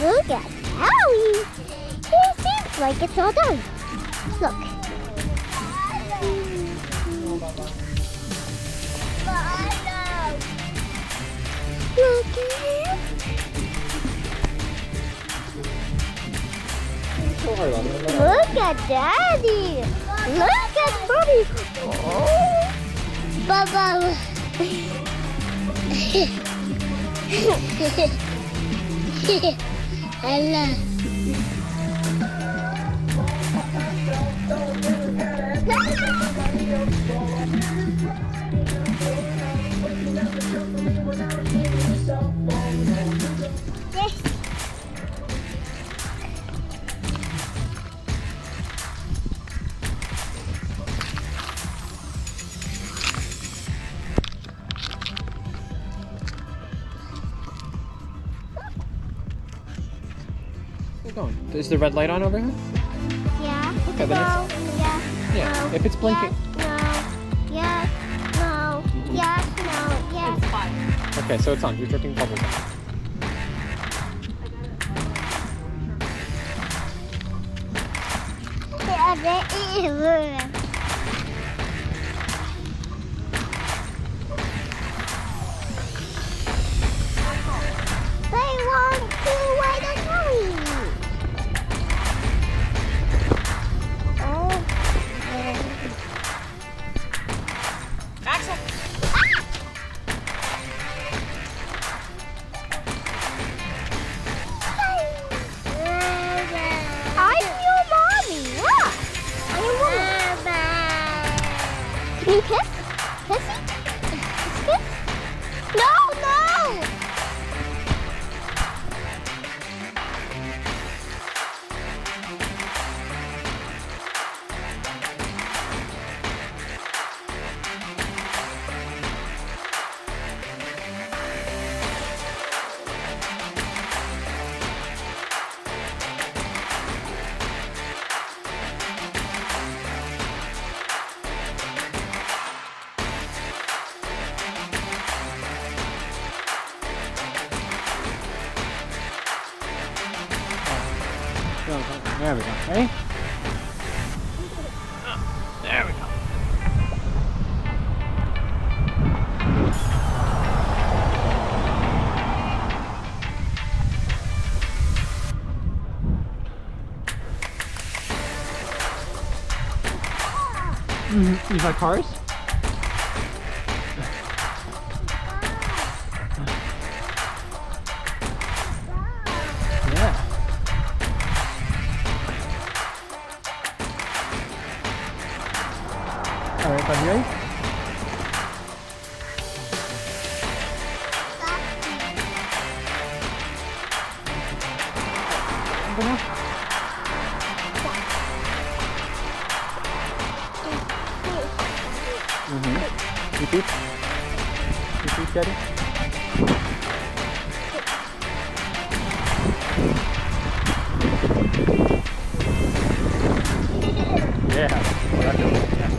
Look at Howie. It seems like it's all done. Look. Look at him. Look at Daddy. Look at Mommy. Oh. Baba. Hello. Is the red light on over here? Yeah. Okay, then No. it's... Yeah. Yeah, No. if it's blinking... Yes. No. Yes. No. Yes. No. Yes. It's fine. Okay, so it's on. You're dripping bubbles on. They want to wait on me. Oh. Axel. I'm your mommy. Look. I'm your mommy. Can you kiss? Kissy? Kiss? No, no. There we go. Ready? There we go. You like cars? Yeah. All right, buddy, ready? Over now. Repeat. Repeat, Daddy. Yeah. Well, that's good. Yeah.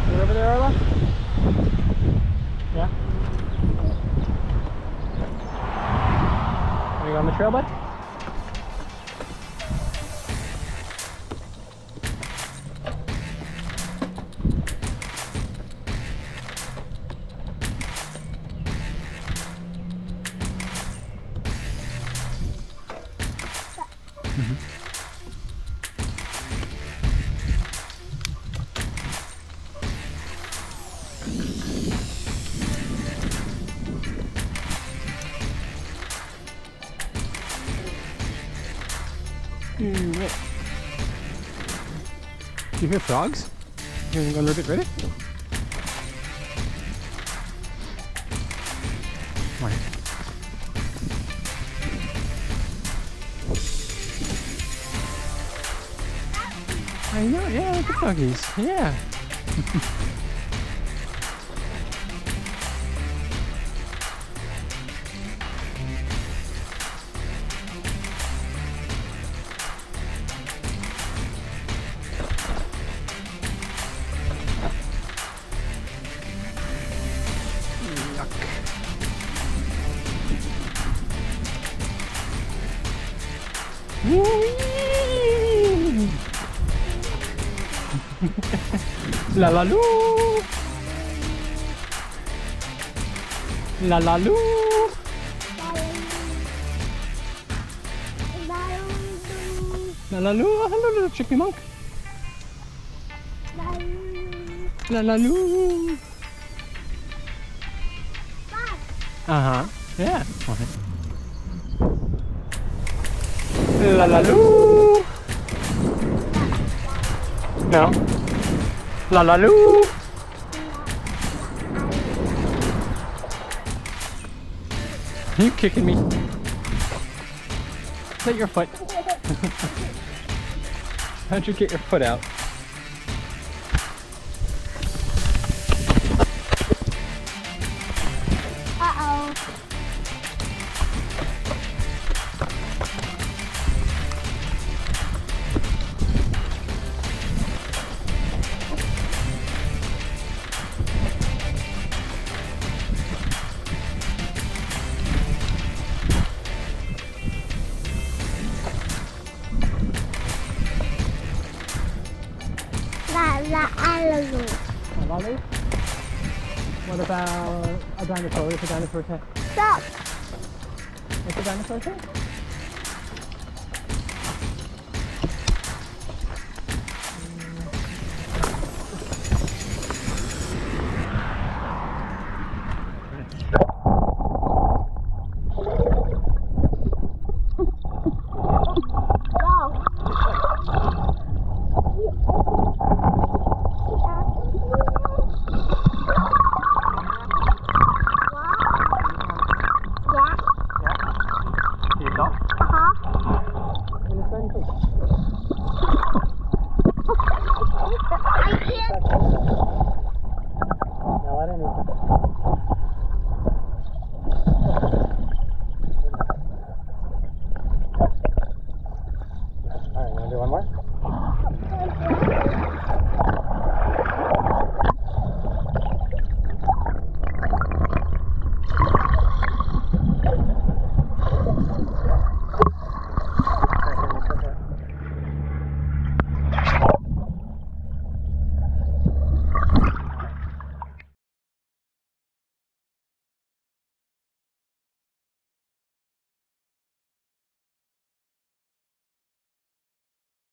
You over there, Arla? Yeah? Are you on the trail, bud? Do you hear frogs? You want to go a little bit ready? Come on. I know, yeah, look at doggies. Yeah. La la loo. La la loo. La la loo. Hello, little chippy monk. La la loo. Uh-huh. Yeah. La la loo. No. La la loo. Are you kicking me? Is that your foot? How'd you get your foot out? Uh-oh. La alligator. A lolly? What about a dinosaur? What's a dinosaur say? Stop. What's a dinosaur say?